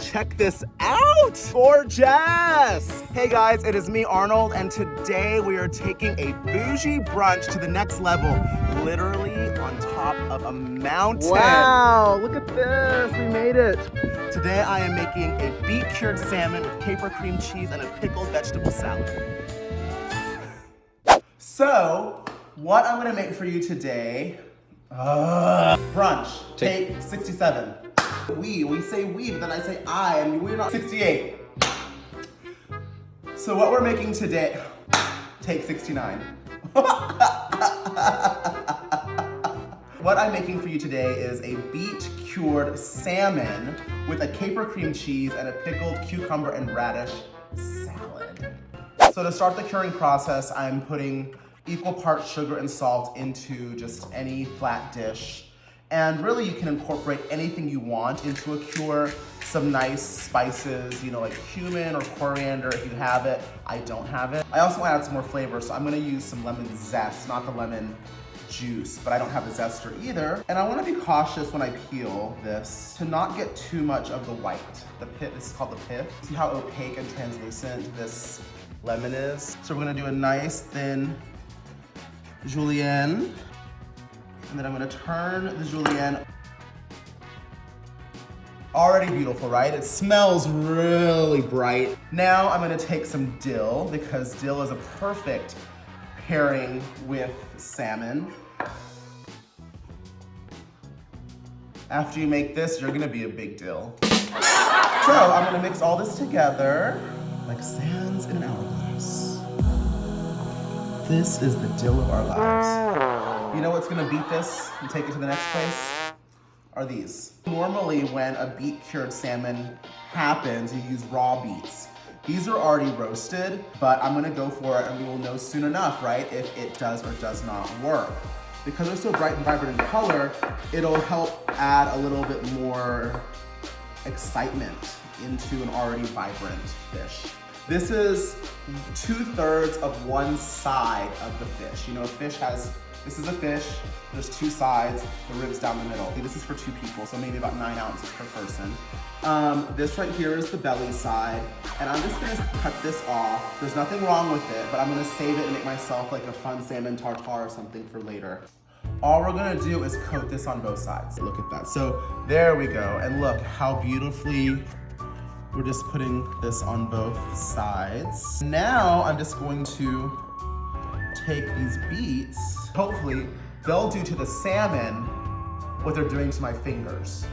check this out! Gorgeous! Hey guys, it is me, Arnold, and today we are taking a bougie brunch to the next level. Literally on top of a mountain. Wow, look at this, we made it. Today I am making a beet cured salmon with caper cream cheese and a pickled vegetable salad. So, what I'm gonna make for you today, brunch, take 67. We say we, but then I say I, and we're not 68. So what we're making today, take 69. What I'm making for you today is a beet cured salmon with a caper cream cheese and a pickled cucumber and radish salad. So to start the curing process, I'm putting equal parts sugar and salt into just any flat dish. And really you can incorporate anything you want into a cure. Some nice spices, you know, like cumin or coriander if you have it. I don't have it. I also want to add some more flavor, so I'm gonna use some lemon zest, not the lemon juice, but I don't have a zester either. And I want to be cautious when I peel this to not get too much of the white. The pit, this is called the pith. See how opaque and translucent this lemon is? So we're gonna do a nice thin julienne. And then I'm gonna turn the julienne. Already beautiful, right? It smells really bright. Now I'm gonna take some dill because dill is a perfect pairing with salmon. After you make this, you're gonna be a big dill. So I'm gonna mix all this together like sands in an hourglass. This is the dill of our lives. You know what's gonna beat this and take it to the next place? Are these. Normally when a beet cured salmon happens, you use raw beets. These are already roasted, but I'm gonna go for it and we will know soon enough, right, if it does or does not work. Because they're so bright and vibrant in color, it'll help add a little bit more excitement into an already vibrant fish. This is 2/3 of one side of the fish. You know, a fish has, this is a fish, there's two sides, the ribs down the middle. This is for 2 people, so maybe about 9 ounces per person. This right here is the belly side, and I'm just gonna cut this off. There's nothing wrong with it, but I'm gonna save it and make myself like a fun salmon tartare or something for later. All we're gonna do is coat this on both sides. Look at that. So there we go, and look how beautifully we're just putting this on both sides. Now I'm just going to take these beets. Hopefully they'll do to the salmon what they're doing to my fingers.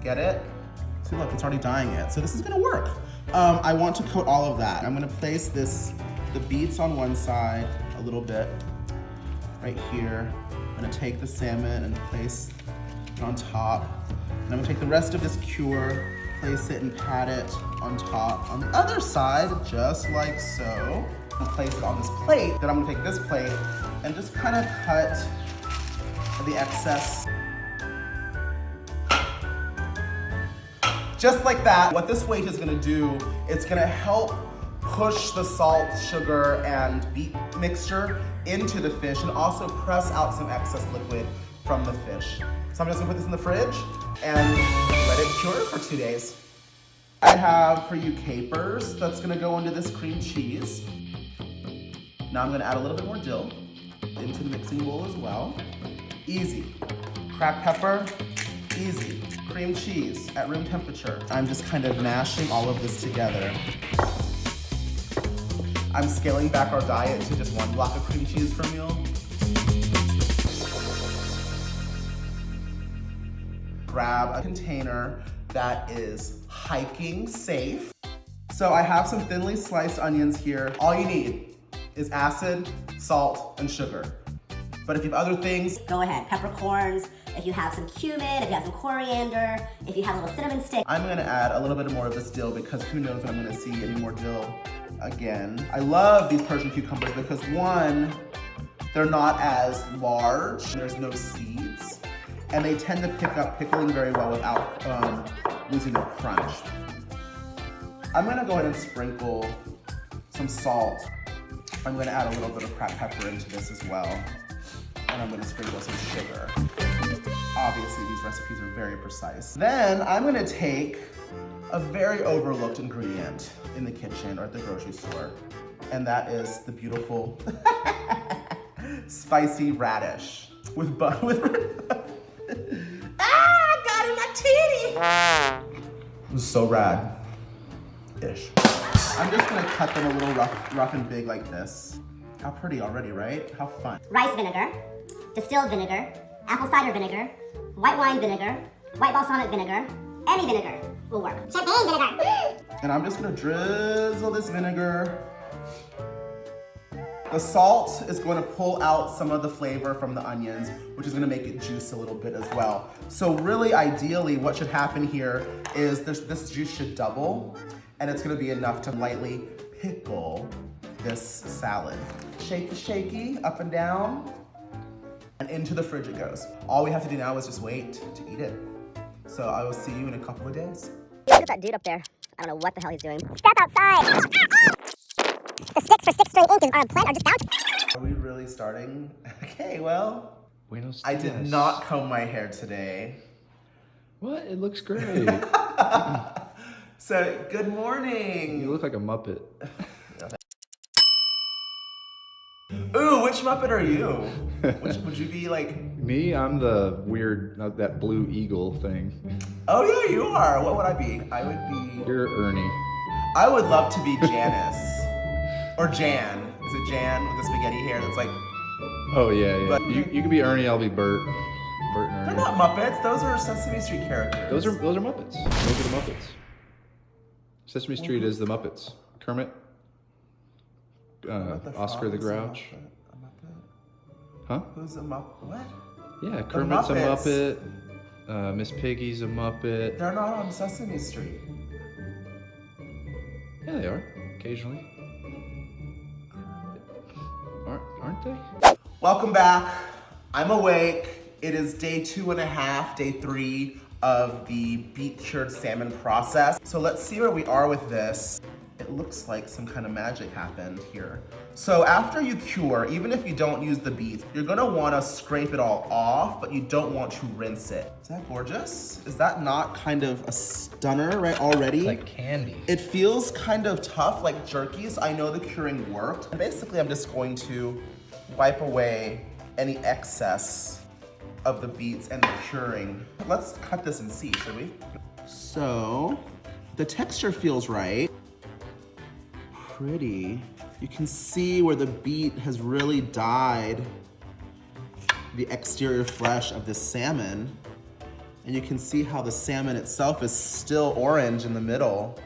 Get it? See, look, it's already dyeing it. So this is gonna work. I want to coat all of that. I'm gonna place the beets on one side a little bit, right here. I'm gonna take the salmon and place it on top. And I'm gonna take the rest of this cure, place it and pat it on top on the other side, just like so. I'm gonna place it on this plate. Then I'm gonna take this plate and just kind of cut the excess. Just like that. What this weight is gonna do, it's gonna help push the salt, sugar, and beet mixture into the fish and also press out some excess liquid from the fish. So I'm just gonna put this in the fridge and let it cure for 2 days. I have for you capers that's gonna go into this cream cheese. Now I'm gonna add a little bit more dill into the mixing bowl as well. Easy. Cracked pepper, easy. Cream cheese at room temperature. I'm just kind of mashing all of this together. I'm scaling back our diet to just 1 block of cream cheese per meal. Grab a container that is hiking safe. So I have some thinly sliced onions here. All you need is acid, salt, and sugar. But if you have other things, go ahead. Peppercorns, if you have some cumin, if you have some coriander, if you have a little cinnamon stick. I'm gonna add a little bit more of this dill because who knows when I'm gonna see any more dill again. I love these Persian cucumbers because 1, they're not as large, there's no seeds, and they tend to pick up pickling very well without losing their crunch. I'm gonna go ahead and sprinkle some salt. I'm gonna add a little bit of cracked pepper into this as well. And I'm gonna sprinkle some sugar. Obviously, these recipes are very precise. Then I'm gonna take a very overlooked ingredient in the kitchen or at the grocery store, and that is the beautiful spicy radish with Ah, I got it in my titty! It was so rad-ish. I'm just gonna cut them a little rough and big like this. How pretty already, right? How fun. Rice vinegar, distilled vinegar, apple cider vinegar, white wine vinegar, white balsamic vinegar, any vinegar will work. Champagne vinegar. And I'm just gonna drizzle this vinegar. The salt is going to pull out some of the flavor from the onions, which is gonna make it juice a little bit as well. So really, ideally, what should happen here is this juice should double, and it's gonna be enough to lightly pickle this salad. Shaky, shaky, up and down, and into the fridge it goes. All we have to do now is just wait to eat it. So I will see you in a couple of days. Look at that dude up there. I don't know what the hell he's doing. Step outside! The sticks for six string ink are on plant are just down. Are we really starting? Okay, well, Buenos I did dias. not comb my hair today. What? It looks great. So, good morning. You look like a Muppet. Ooh, which Muppet are you? Which would you be like? Me, I'm the weird, that blue eagle thing. Oh yeah, you are. What would I be? I would be. You're Ernie. I would love to be Janice. Or Jan. Is it Jan with the spaghetti hair that's like. Oh yeah, yeah. But- You can be Ernie, I'll be Bert. Bert and They're Ernie. not Muppets. Those are Sesame Street characters. Those are Muppets. Those are the Muppets. Sesame Street is the Muppets. Kermit. What the Oscar the frog is a Grouch. Muppet? A Muppet? Huh? Who's a Muppet? What? Yeah, Kermit's a Muppets. Muppet. Miss Piggy's a Muppet. They're not on Sesame Street. Yeah, they are. Occasionally. Aren't they? Welcome back. I'm awake. It is day 2.5, day 3 of the beet cured salmon process. So let's see where we are with this. It looks like some kind of magic happened here. So after you cure, even if you don't use the beets, you're gonna wanna scrape it all off, but you don't want to rinse it. Is that gorgeous? Is that not kind of a stunner, right, already? Like candy. It feels kind of tough, like jerkies. I know the curing worked. And basically, I'm just going to wipe away any excess of the beets and the curing. Let's cut this and see, should we? So, the texture feels right. Pretty. You can see where the beet has really dyed the exterior flesh of this salmon. And you can see how the salmon itself is still orange in the middle.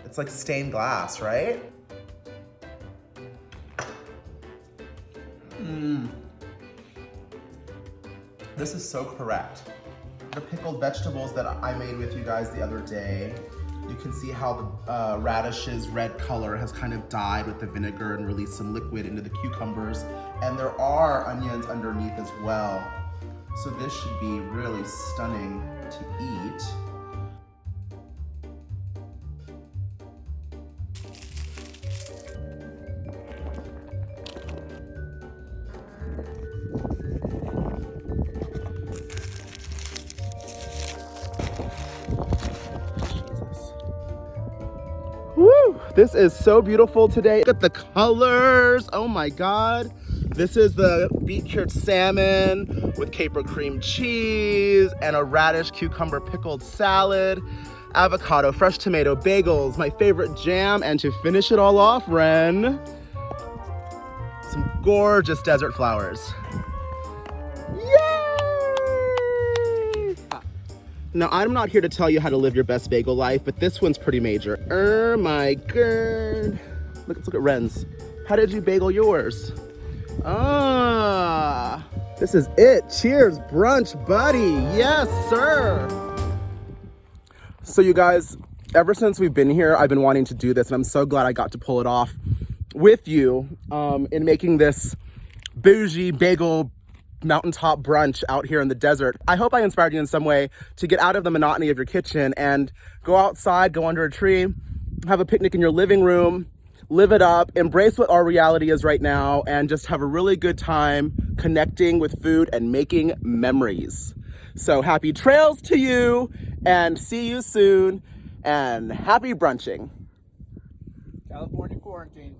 It's like stained glass, right? This is so correct. The pickled vegetables that I made with you guys the other day, you can see how the radish's red color has kind of dyed with the vinegar and released some liquid into the cucumbers. And there are onions underneath as well. So this should be really stunning to eat. Woo! This is so beautiful today. Look at the colors. Oh my God. This is the beet cured salmon with caper cream cheese and a radish cucumber pickled salad, avocado, fresh tomato, bagels, my favorite jam, and to finish it all off, Ren, some gorgeous desert flowers. Yay! Now, I'm not here to tell you how to live your best bagel life, but this one's pretty major. Oh my God. Let's look at Ren's. How did you bagel yours? Ah, this is it. Cheers, brunch, buddy. Yes, sir. So you guys, ever since we've been here, I've been wanting to do this, and I'm so glad I got to pull it off with you in making this bougie bagel mountaintop brunch out here in the desert. I hope I inspired you in some way to get out of the monotony of your kitchen and go outside, go under a tree, have a picnic in your living room, live it up, embrace what our reality is right now, and just have a really good time connecting with food and making memories. So happy trails to you, and see you soon. and happy brunching. California quarantine.